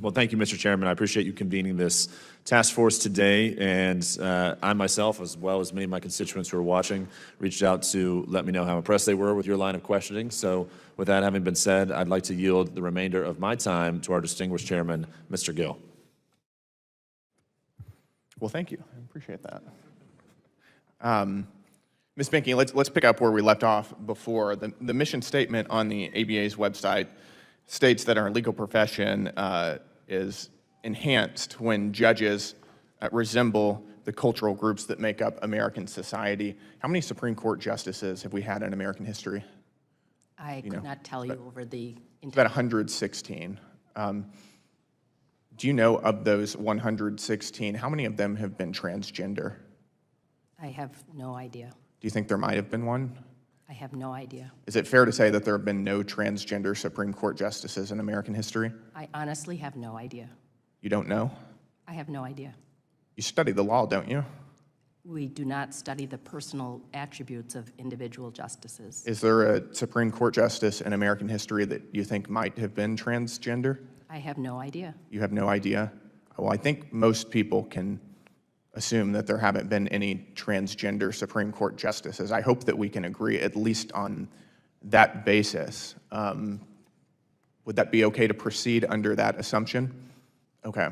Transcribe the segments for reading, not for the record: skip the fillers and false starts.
Well, thank you, Mr. Chairman. I appreciate you convening this task force today, and I myself, as well as many of my constituents who are watching, reached out to let me know how impressed they were with your line of questioning. So with that having been said, I'd like to yield the remainder of my time to our distinguished chairman, Mr. Gill. Well, thank you. I appreciate that. Ms. Binky, let's pick up where we left off before. The mission statement on the ABA's website states that our legal profession is enhanced when judges resemble the cultural groups that make up American society. How many Supreme Court justices have we had in American history? I could not tell you over the... It's about 116. Do you know of those 116, how many of them have been transgender? I have no idea. Do you think there might have been one? I have no idea. Is it fair to say that there have been no transgender Supreme Court justices in American history? I honestly have no idea. You don't know? I have no idea. You study the law, don't you? We do not study the personal attributes of individual justices. Is there a Supreme Court justice in American history that you think might have been transgender? I have no idea. You have no idea? Well, I think most people can assume that there haven't been any transgender Supreme Court justices. I hope that we can agree at least on that basis. Would that be okay to proceed under that assumption? Okay,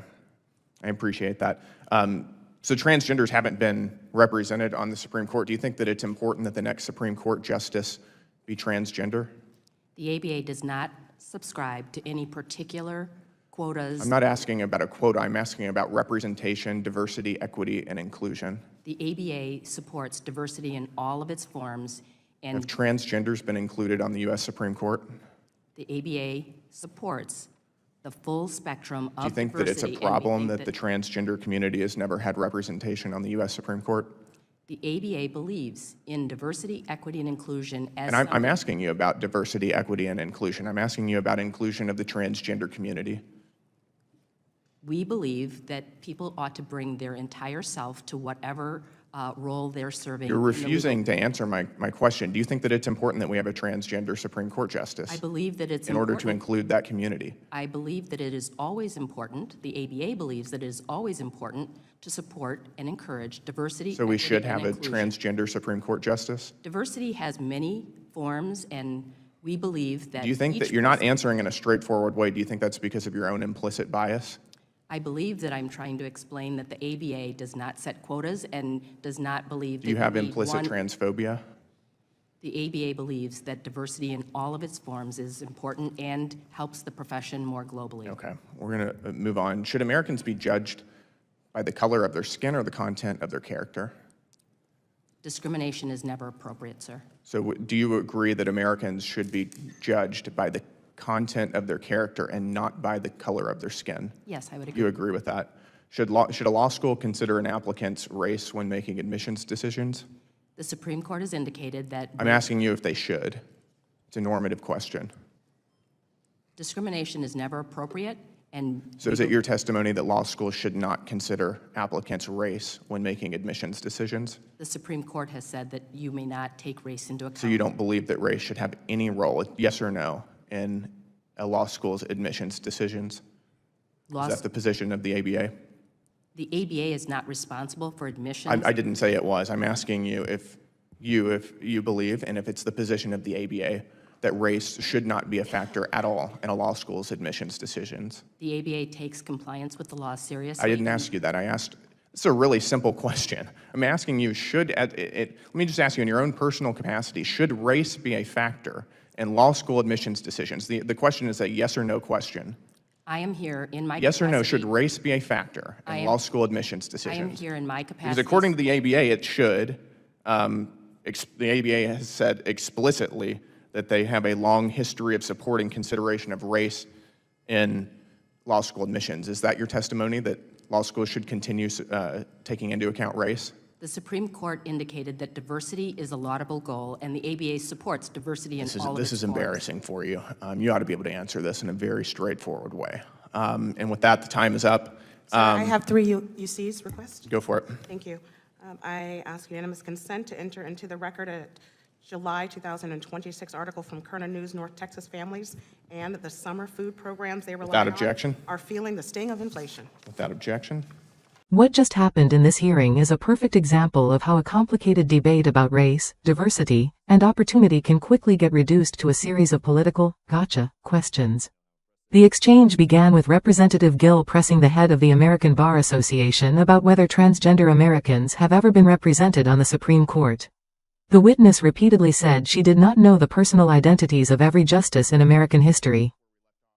I appreciate that. So transgenders haven't been represented on the Supreme Court. Do you think that it's important that the next Supreme Court justice be transgender? The ABA does not subscribe to any particular quotas. I'm not asking about a quota. I'm asking about representation, diversity, equity, and inclusion. The ABA supports diversity in all of its forms, and Have transgenders been included on the U.S. Supreme Court? the ABA supports the full spectrum of Do you think that it's a problem that the transgender community has never had representation on the U.S. Supreme Court? The ABA believes in diversity, equity, and inclusion as... And I'm asking you about diversity, equity, and inclusion. I'm asking you about inclusion of the transgender community. We believe that people ought to bring their entire self to whatever role they're serving. You're refusing to answer my question. Do you think that it's important that we have a transgender Supreme Court justice? I believe that it's in order to include that community? I believe that it is always important, the ABA believes that it is always important to support and encourage diversity. So we should have a inclusion. transgender Supreme Court justice? Diversity has many forms, and we believe that... Do you think that you're not answering in a straightforward way? Do you think that's because of your own implicit bias? I believe that I'm trying to explain that the ABA does not set quotas and does not believe that... Do you have implicit transphobia? The ABA believes that diversity in all of its forms is important and helps the profession more globally. Okay, we're going to move on. Should Americans be judged by the color of their skin or the content of their character? Discrimination is never appropriate, sir. So do you agree that Americans should be judged by the content of their character and not by the color of their skin? Yes, I would agree. You agree with that? Should a law school consider an applicant's race when making admissions decisions? The Supreme Court has indicated that... I'm asking you if they should. It's a normative question. Discrimination is never appropriate, and... So is it your testimony that law schools should not consider applicants' race when making admissions decisions? The Supreme Court has said that you may not take race into account. So you don't believe that race should have any role, yes or no, in a law school's admissions decisions? Is that the position of the ABA? The ABA is not responsible for admissions. I didn't say it was. I'm asking you if you believe, and if it's the position of the ABA, that race should not be a factor at all in a law school's admissions decisions. The ABA takes compliance with the law seriously. I didn't ask you that. I asked, it's a really simple question. I'm asking you, let me just ask you in your own personal capacity, should race be a factor in law school admissions decisions? The question is a yes or no question. I am here in my Yes capacity. or no, should race be a factor in law school admissions decisions? I am here in my capacity. Because according to the ABA, it should. The ABA has said explicitly that they have a long history of supporting consideration of race in law school admissions. Is that your testimony, that law schools should continue taking into account race? The Supreme Court indicated that diversity is a laudable goal, and the ABA supports diversity in all of its forms. This is embarrassing for you. You ought to be able to answer this in a very straightforward way. And with that, the time is up. Sir, I have 3 UCs requests. Go for it. Thank you. I ask unanimous consent to enter into the record a July 2026 article from Kerner News, North Texas families and the summer food programs they rely Without on objection. are feeling the sting of inflation. Without objection. What just happened in this hearing is a perfect example of how a complicated debate about race, diversity, and opportunity can quickly get reduced to a series of political, gotcha, questions. The exchange began with Representative Gill pressing the head of the American Bar Association about whether transgender Americans have ever been represented on the Supreme Court. The witness repeatedly said she did not know the personal identities of every justice in American history.